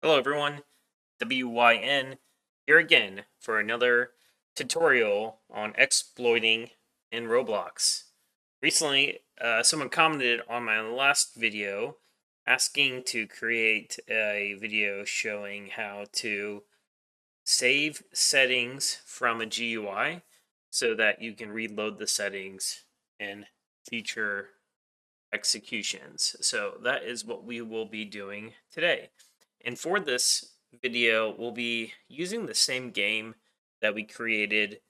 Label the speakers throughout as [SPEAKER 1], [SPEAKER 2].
[SPEAKER 1] Hello everyone, WYN here again for another tutorial on exploiting in Roblox. Recently, someone commented on my last video asking to create a video showing how to save settings from a GUI so that you can reload the settings in future executions. So that is what we will be doing today. And for this video, we'll be using the same game that we created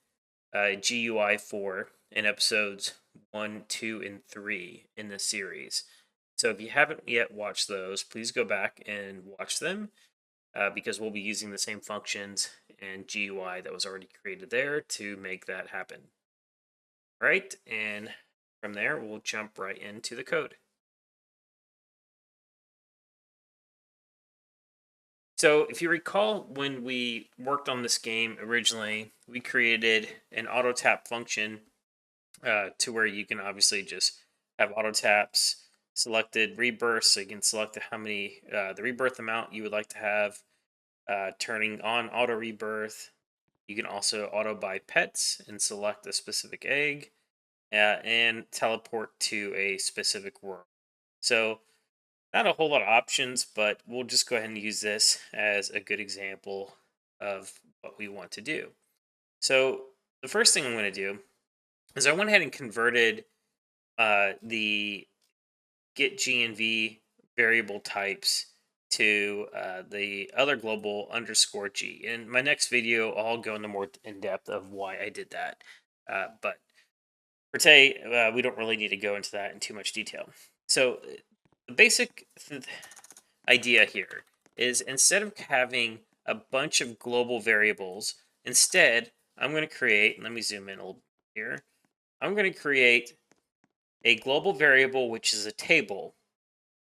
[SPEAKER 1] GUI for in episodes 1, 2, and 3 in this series. So if you haven't yet watched those, please go back and watch them because we'll be using the same functions and GUI that was already created there to make that happen. All right, and from there, we'll jump right into the code. So, if you recall, when we worked on this game originally, we created an auto tap function to where you can obviously just have auto taps selected rebirth, so you can select how many the rebirth amount you would like to have. Turning on auto rebirth, you can also auto buy pets and select a specific egg, and teleport to a specific world. So not a whole lot of options, but we'll just go ahead and use this as a good example of what we want to do. So the first thing I'm going to do is I went ahead and converted the get GNV variable types to the other global underscore G. In my next video, I'll go into more in depth of why I did that. But for today, we don't really need to go into that in too much detail. So the basic idea here is instead of having a bunch of global variables, instead, I'm going to create, let me zoom in a little bit here. I'm going to create a global variable, which is a table.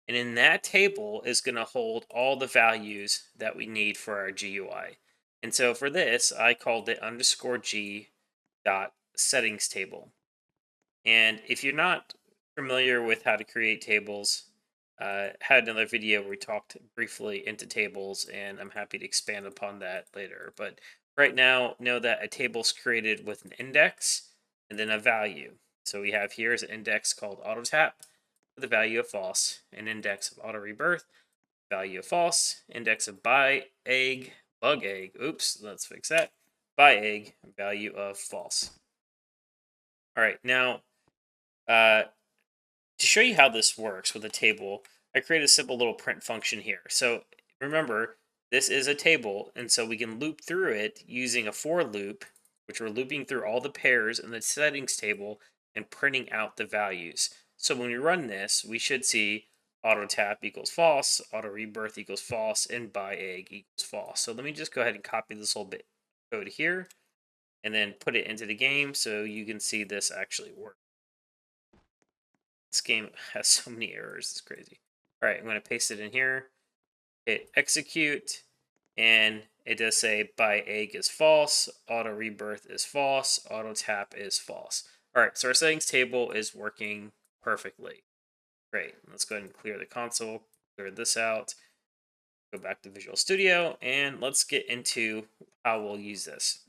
[SPEAKER 1] And in that table is going to hold all the values that we need for our GUI. And so for this, I called it underscore G dot settings table. And if you're not familiar with how to create tables, had another video where we talked briefly into tables, and I'm happy to expand upon that later. But right now, know that a table is created with an index and then a value. So we have here is an index called auto tap with a value of false, an index of auto rebirth, value of false, index of buy egg, bug egg. Oops, let's fix that. Buy egg, value of false. All right, now to show you how this works with a table, I create a simple little print function here. So remember, this is a table, and so we can loop through it using a for loop, which we're looping through all the pairs in the settings table and printing out the values. So when we run this, we should see auto tap equals false, auto rebirth equals false, and buy egg equals false. So let me just go ahead and copy this whole bit code here and then put it into the game so you can see this actually work. This game has so many errors. It's crazy. All right, I'm going to paste it in here. Hit execute, and it does say buy egg is false, auto rebirth is false, auto tap is false. All right, so our settings table is working perfectly. Great. Let's go ahead and clear the console, clear this out, go back to Visual Studio, and let's get into how we'll use this.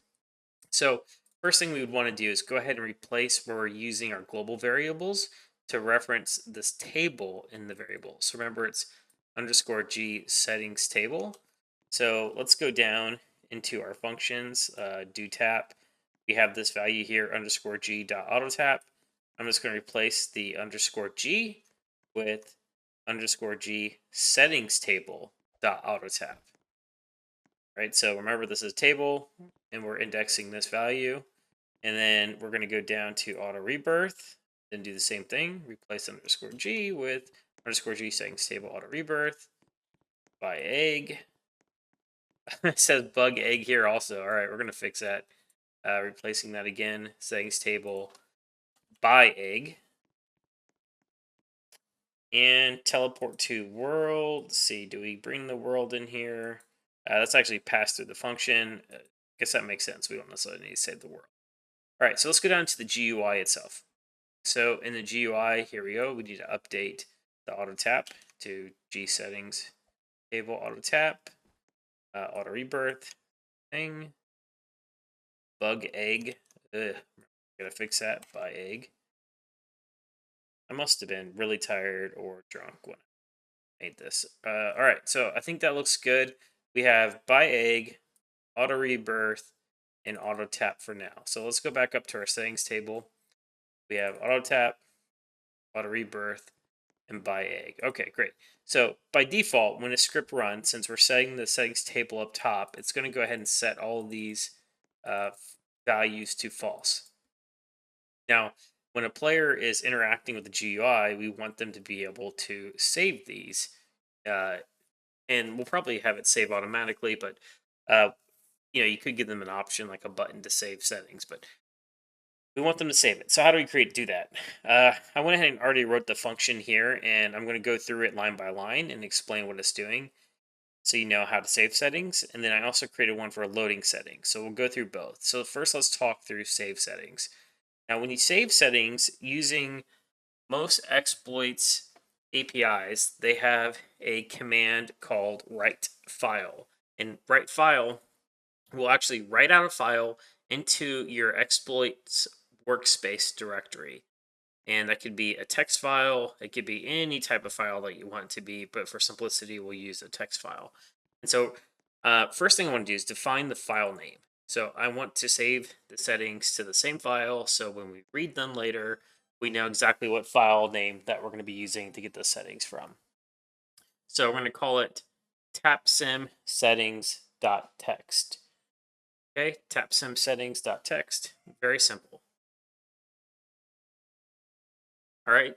[SPEAKER 1] So first thing we would want to do is go ahead and replace where we're using our global variables to reference this table in the variable. So remember, it's underscore G settings table. So let's go down into our functions, do tap. We have this value here, underscore G dot auto tap. I'm just going to replace the underscore G with underscore G settings table dot auto tap. Right, so remember this is a table and we're indexing this value. And then we're going to go down to auto rebirth, then do the same thing, replace underscore G with underscore G settings table auto rebirth, buy egg. It says bug egg here also. All right, we're going to fix that. Replacing that again, settings table buy egg. And teleport to world. Let's see, do we bring the world in here? That's actually passed through the function. I guess that makes sense. We don't necessarily need to save the world. All right, so let's go down to the GUI itself. So in the GUI, here we go. We need to update the auto tap to G settings table auto tap. auto rebirth thing, bug egg. Ugh, gotta fix that by egg. I must have been really tired or drunk when I made this. All right, so I think that looks good. We have by egg, auto rebirth, and auto tap for now. So let's go back up to our settings table. We have auto tap, auto rebirth, and by egg. Okay, great. So by default, when a script runs, since we're setting the settings table up top, it's going to go ahead and set all of these uh, values to false. Now, when a player is interacting with the GUI, we want them to be able to save these. Uh, and we'll probably have it save automatically, but uh, you could give them an option like a button to save settings, but we want them to save it. So how do we do that? I went ahead and already wrote the function here, and I'm going to go through it line by line and explain what it's doing so you know how to save settings. And then I also created one for loading settings. So we'll go through both. So first, let's talk through save settings. Now, when you save settings using most exploits APIs, they have a command called write file. And write file will actually write out a file into your exploits workspace directory. And that could be a text file, it could be any type of file that you want it to be, but for simplicity, we'll use a text file. And so, first thing I want to do is define the file name. So I want to save the settings to the same file, so when we read them later, we know exactly what file name that we're going to be using to get the settings from. So we're going to call it tapsim settings.text. Okay, tapsim settings.text. Very simple. All right,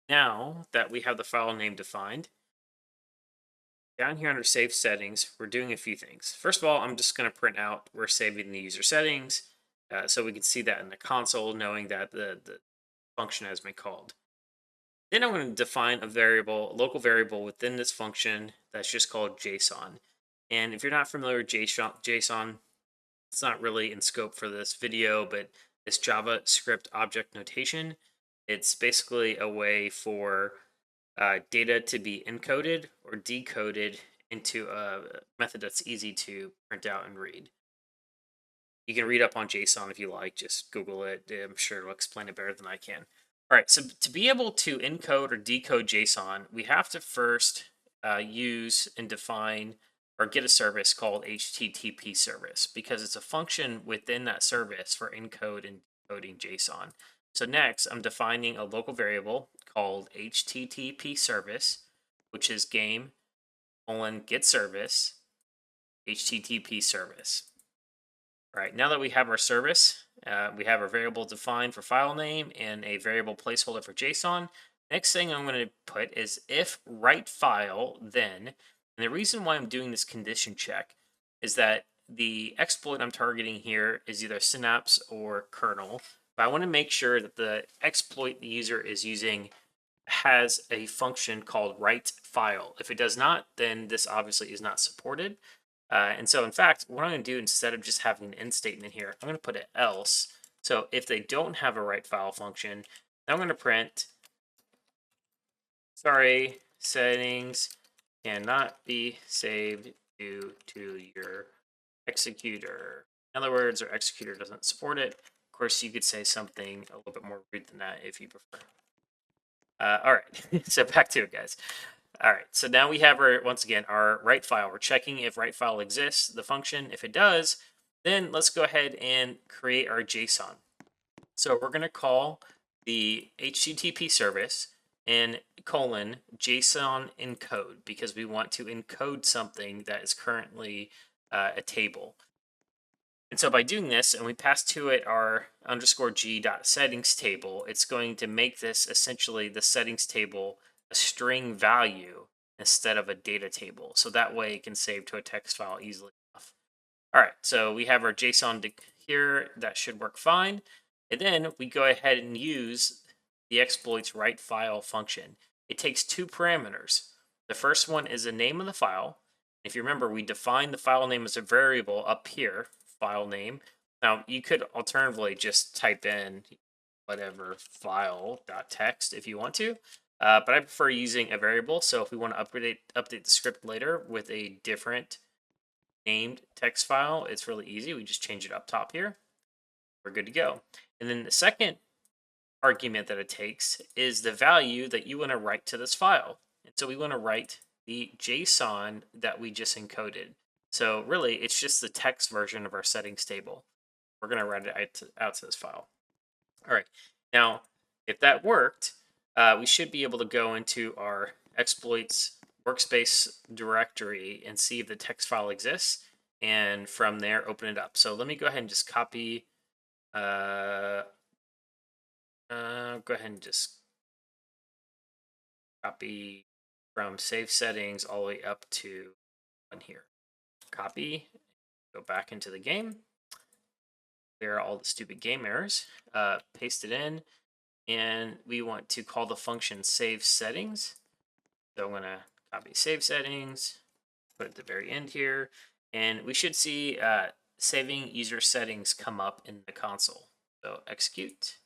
[SPEAKER 1] now that we have the file name defined, down here under save settings, we're doing a few things. First of all, I'm just going to print out we're saving the user settings so we can see that in the console, knowing that the function has been called. Then I'm going to define a variable, a local variable within this function that's just called JSON. And if you're not familiar with JSON, it's not really in scope for this video, but it's JavaScript object notation. It's basically a way for data to be encoded or decoded into a method that's easy to print out and read. You can read up on JSON if you like, just Google it. I'm sure it'll explain it better than I can. All right, so to be able to encode or decode JSON, we have to first use and define or get a service called HTTP service because it's a function within that service for encode and decoding JSON. So next, I'm defining a local variable called HTTP service, which is game : get service HTTP service. All right, now that we have our service, we have our variable defined for file name and a variable placeholder for JSON. Next thing I'm going to put is if write file then, and the reason why I'm doing this condition check is that the exploit I'm targeting here is either Synapse or kernel, but I want to make sure that the exploit the user is using has a function called write file. If it does not, then this obviously is not supported. And so, in fact, what I'm going to do instead of just having an end statement here, I'm going to put an else. So if they don't have a write file function, I'm going to print, sorry, settings cannot be saved due to your executor. In other words, our executor doesn't support it. Of course, you could say something a little bit more rude than that if you prefer. All right, so back to it, guys. All right, so now we have our, once again, our write file. We're checking if write file exists, the function. If it does, then let's go ahead and create our JSON. So we're going to call the HTTP service and colon JSON encode because we want to encode something that is currently a table. And so by doing this, and we pass to it our underscore g dot settings table, it's going to make this essentially the settings table a string value instead of a data table. So that way it can save to a text file easily enough. All right, so we have our JSON here. That should work fine. And then we go ahead and use the exploits write file function. It takes two parameters. The first one is the name of the file. If you remember, we defined the file name as a variable up here, file name. Now, you could alternatively just type in whatever file.text if you want to, but I prefer using a variable. So if we want to update the script later with a different named text file, it's really easy. We just change it up top here. We're good to go. And then the second argument that it takes is the value that you want to write to this file. And so we want to write the JSON that we just encoded. So really, it's just the text version of our settings table. We're going to write it out to this file. All right. Now, if that worked, we should be able to go into our exploits workspace directory and see if the text file exists. And from there, open it up. So let me go ahead and just copy. Go ahead and just copy from save settings all the way up to one here. Copy, go back into the game, clear all the stupid game errors, paste it in, and we want to call the function save settings. So I'm going to copy save settings, put it at the very end here, and we should see saving user settings come up in the console. So execute.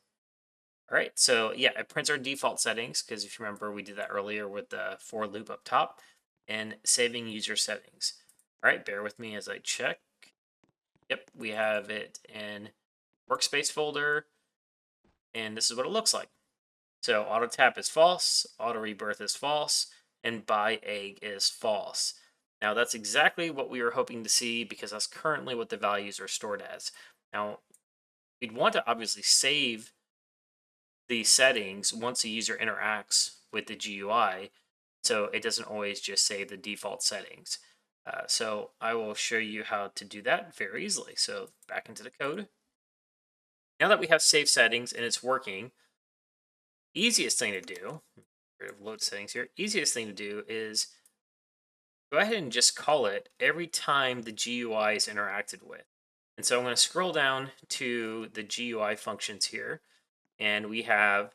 [SPEAKER 1] All right, so yeah, it prints our default settings because if you remember, we did that earlier with the for loop up top and saving user settings. All right, bear with me as I check. Yep, we have it in workspace folder, and this is what it looks like. So auto tap is false, auto rebirth is false, and buy egg is false. Now that's exactly what we were hoping to see because that's currently what the values are stored as. Now, we'd want to obviously save the settings once a user interacts with the GUI, so it doesn't always just save the default settings. So I will show you how to do that very easily. So back into the code. Now that we have saved settings and it's working, easiest thing to do, load settings here, easiest thing to do is go ahead and just call it every time the GUI is interacted with. And so I'm going to scroll down to the GUI functions here, and we have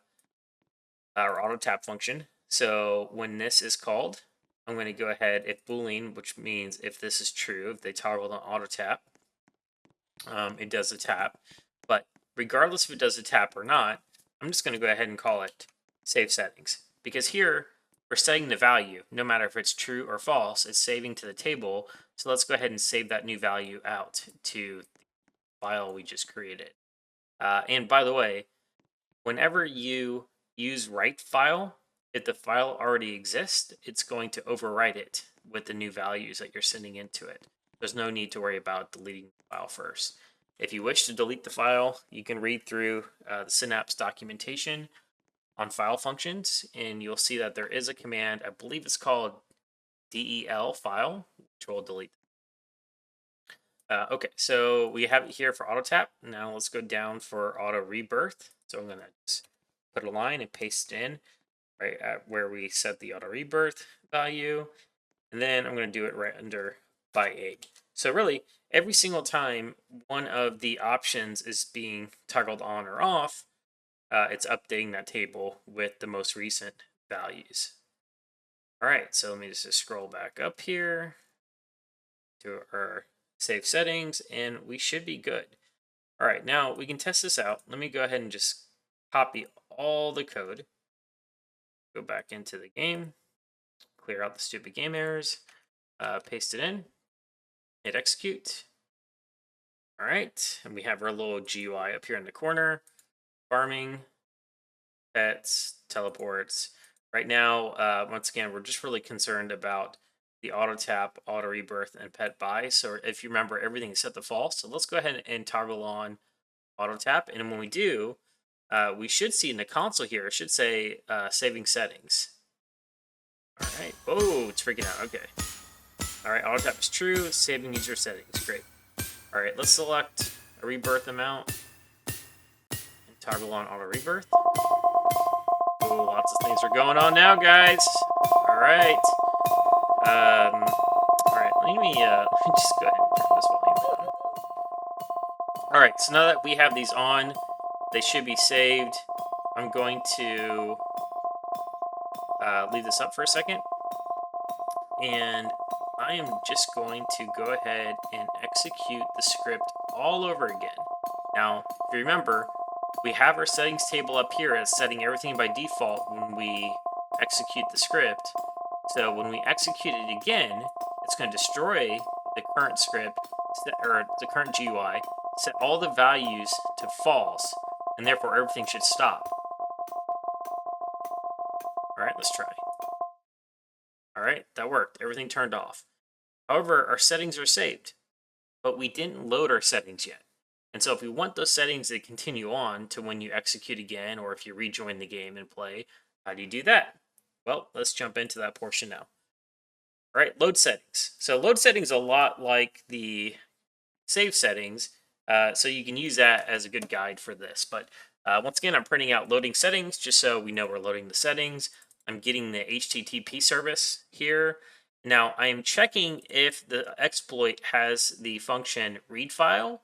[SPEAKER 1] our auto tap function. So when this is called, I'm going to go ahead, if Boolean, which means if this is true, if they toggle on auto tap, it does a tap. But regardless if it does a tap or not, I'm just going to go ahead and call it save settings, because here we're setting the value. No matter if it's true or false, it's saving to the table. So let's go ahead and save that new value out to the file we just created. And by the way, whenever you use write file, if the file already exists, it's going to overwrite it with the new values that you're sending into it. There's no need to worry about deleting the file first. If you wish to delete the file, you can read through the Synapse documentation on file functions, and you'll see that there is a command, I believe it's called del file, which will delete. Okay, so we have it here for auto tap. Now let's go down for auto rebirth. So I'm going to just put a line and paste it in right at where we set the auto rebirth value. And then I'm going to do it right under buy egg. So really, every single time one of the options is being toggled on or off, it's updating that table with the most recent values. All right, so let me just scroll back up here to our save settings, and we should be good. All right, now we can test this out. Let me go ahead and just copy all the code, go back into the game, clear out the stupid game errors, paste it in, hit execute. All right, and we have our little GUI up here in the corner, farming, pets, teleports. Right now, once again, we're just really concerned about the auto tap, auto rebirth, and pet buy. So if you remember, everything is set to false. So let's go ahead and toggle on auto tap. And when we do, we should see in the console here, it should say saving settings. All right. Oh, it's freaking out. Okay. All right. Auto tap is true. Saving user settings. Great. All right. Let's select a rebirth amount and toggle on auto rebirth. Oh, lots of things are going on now, guys. All right. All right. Let me just go ahead and turn this volume down. All right. So now that we have these on, they should be saved. I'm going to leave this up for a second, and I am just going to go ahead and execute the script all over again. Now, if you remember, we have our settings table up here as setting everything by default when we execute the script. So when we execute it again, it's going to destroy the current script or the current GUI, set all the values to false, and therefore everything should stop. All right, let's try. All right, that worked. Everything turned off. However, our settings are saved, but we didn't load our settings yet. And so if we want those settings to continue on to when you execute again, or if you rejoin the game and play, how do you do that? Well, let's jump into that portion now. All right, load settings. So load settings a lot like the save settings. So you can use that as a good guide for this. But once again, I'm printing out loading settings just so we know we're loading the settings. I'm getting the HTTP service here. Now I am checking if the exploit has the function read file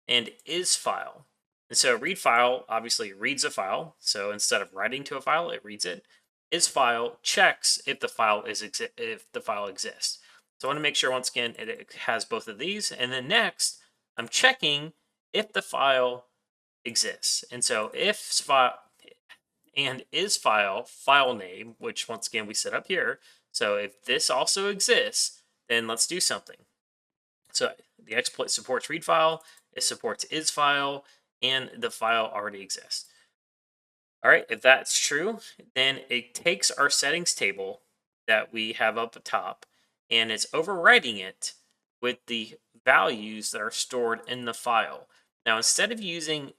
[SPEAKER 1] and is file. And so read file obviously reads a file. So instead of writing to a file, it reads it. Is file checks if the file exists. So I want to make sure once again it has both of these. And then next, I'm checking if the file exists. And so if file and is file name, which once again we set up here. So if this also exists, then let's do something. So the exploit supports read file, it supports is file, and the file already exists. All right, if that's true, then it takes our settings table that we have up top and it's overwriting it with the values that are stored in the file. Now, instead of using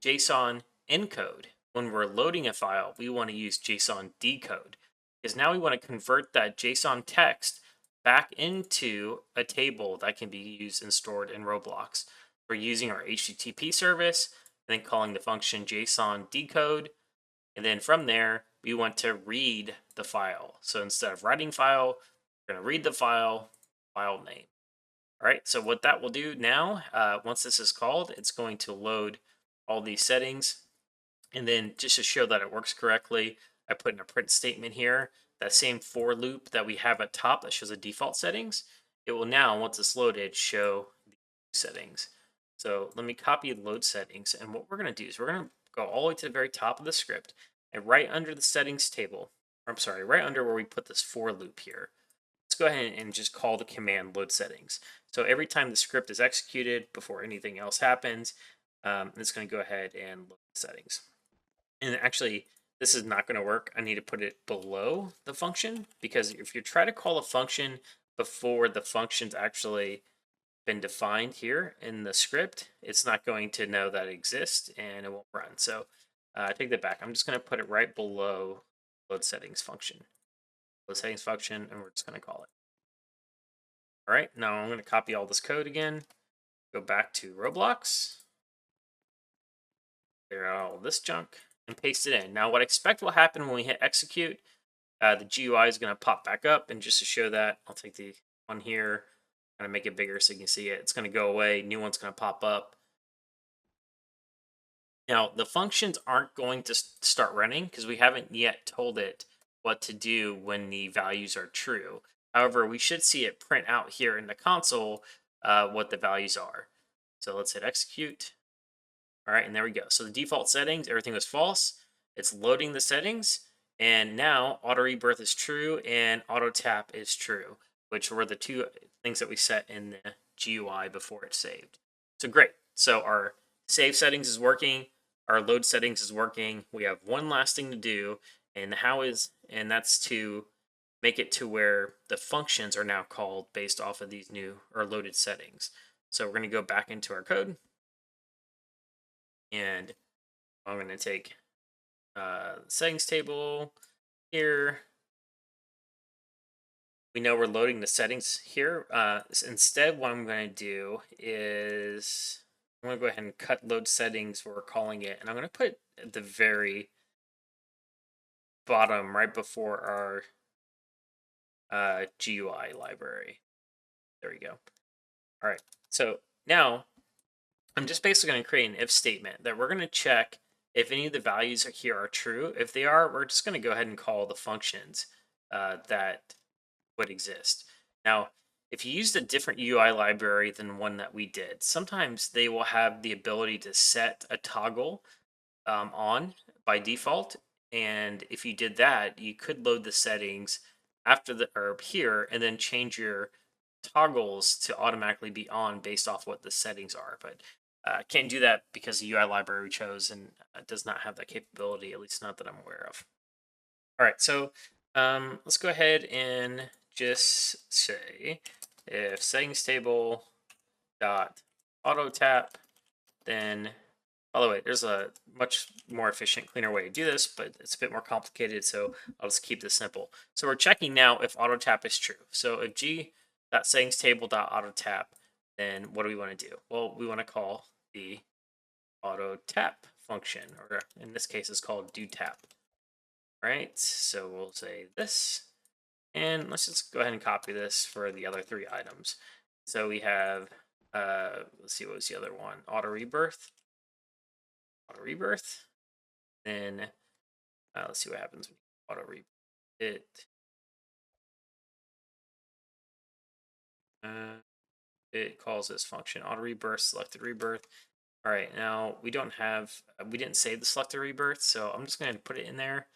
[SPEAKER 1] JSON encode when we're loading a file, we want to use JSON decode because now we want to convert that JSON text back into a table that can be used and stored in Roblox. We're using our HTTP service, and then calling the function JSON decode. And then from there, we want to read the file. So instead of writing file, we're going to read the file name. All right, so what that will do now, once this is called, it's going to load all these settings. And then just to show that it works correctly, I put in a print statement here, that same for loop that we have at top that shows the default settings. It will now, once it's loaded, show the settings. So let me copy load settings. And what we're going to do is we're going to go all the way to the very top of the script and right under the settings table, or I'm sorry, right under where we put this for loop here. Let's go ahead and just call the command load settings. So every time the script is executed before anything else happens, it's going to go ahead and load the settings. And actually, this is not going to work. I need to put it below the function because if you try to call a function before the function's actually been defined here in the script, it's not going to know that it exists and it won't run. So I take that back. I'm just going to put it right below load settings function. Load settings function, and we're just going to call it. All right, now I'm going to copy all this code again, go back to Roblox, clear out all this junk, and paste it in. Now what I expect will happen when we hit execute, the GUI is going to pop back up, and just to show that, I'll take the one here, kind of make it bigger so you can see it. It's going to go away, new one's going to pop up. Now, the functions aren't going to start running because we haven't yet told it what to do when the values are true. However, we should see it print out here in the console what the values are. So let's hit execute. All right, and there we go. So the default settings, everything was false. It's loading the settings, and now auto rebirth is true and auto tap is true, which were the two things that we set in the GUI before it's saved. So great. So our save settings is working, our load settings is working. We have one last thing to do, and that's to make it to where the functions are now called based off of these new or loaded settings. So we're going to go back into our code, and I'm going to take the settings table here. We know we're loading the settings here. Instead, what I'm going to do is I'm going to go ahead and cut load settings where we're calling it, and I'm going to put it at the very bottom right before our GUI library. There we go. All right, so now I'm just basically going to create an if statement that we're going to check if any of the values here are true. If they are, we're just going to go ahead and call the functions that would exist. Now, if you used a different UI library than one that we did, sometimes they will have the ability to set a toggle on by default. And if you did that, you could load the settings after or here and then change your toggles to automatically be on based off what the settings are. But can't do that because the UI library we chose and does not have that capability, at least not that I'm aware of. All right, so let's go ahead and just say if settings table dot auto tap, then, by the way, there's a much more efficient, cleaner way to do this, but it's a bit more complicated, so I'll just keep this simple. So we're checking now if auto tap is true. So if g.settings table.auto tap, then what do we want to do? Well, we want to call the auto tap function, or in this case, it's called do tap. Right, so we'll say this, and let's just go ahead and copy this for the other 3 items. So we have, let's see, what was the other one? Auto rebirth. Then let's see what happens when you auto rebirth it. It calls this function auto rebirth selected rebirth. All right, now we don't have, we didn't save the selected rebirth, so I'm just going to put it in there.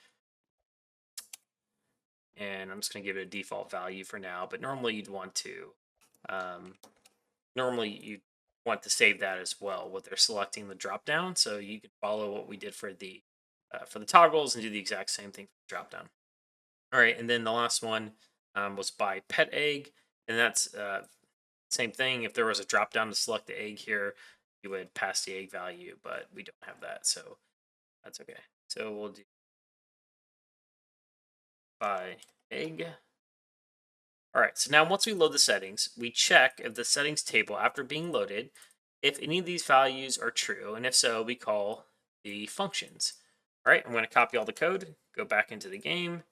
[SPEAKER 1] And I'm just going to give it a default value for now. But normally you'd want to, save that as well with their selecting the drop down. So you can follow what we did for the toggles and do the exact same thing for the drop down. All right, and then the last one was by pet egg, and that's same thing. If there was a drop down to select the egg here, you would pass the egg value, but we don't have that, so that's okay. So we'll do by egg. All right, so now once we load the settings, we check if the settings table, after being loaded, if any of these values are true, and if so, we call the functions. All right, I'm going to copy all the code, go back into the game,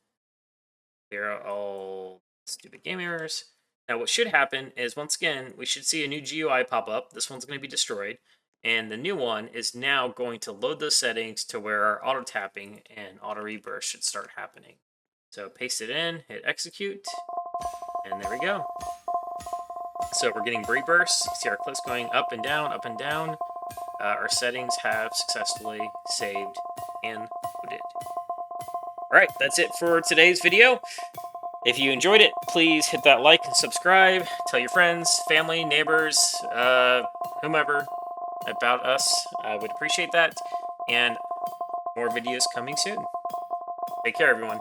[SPEAKER 1] clear out all stupid game errors. Now what should happen is, once again, we should see a new GUI pop up. This one's going to be destroyed, and the new one is now going to load those settings to where our auto tapping and auto rebirth should start happening. So paste it in, hit execute, and there we go. So we're getting rebirths. See our clicks going up and down, up and down. Our settings have successfully saved and loaded. All right, that's it for today's video. If you enjoyed it, please hit that like and subscribe. Tell your friends, family, neighbors, whomever about us. I would appreciate that. And more videos coming soon. Take care, everyone.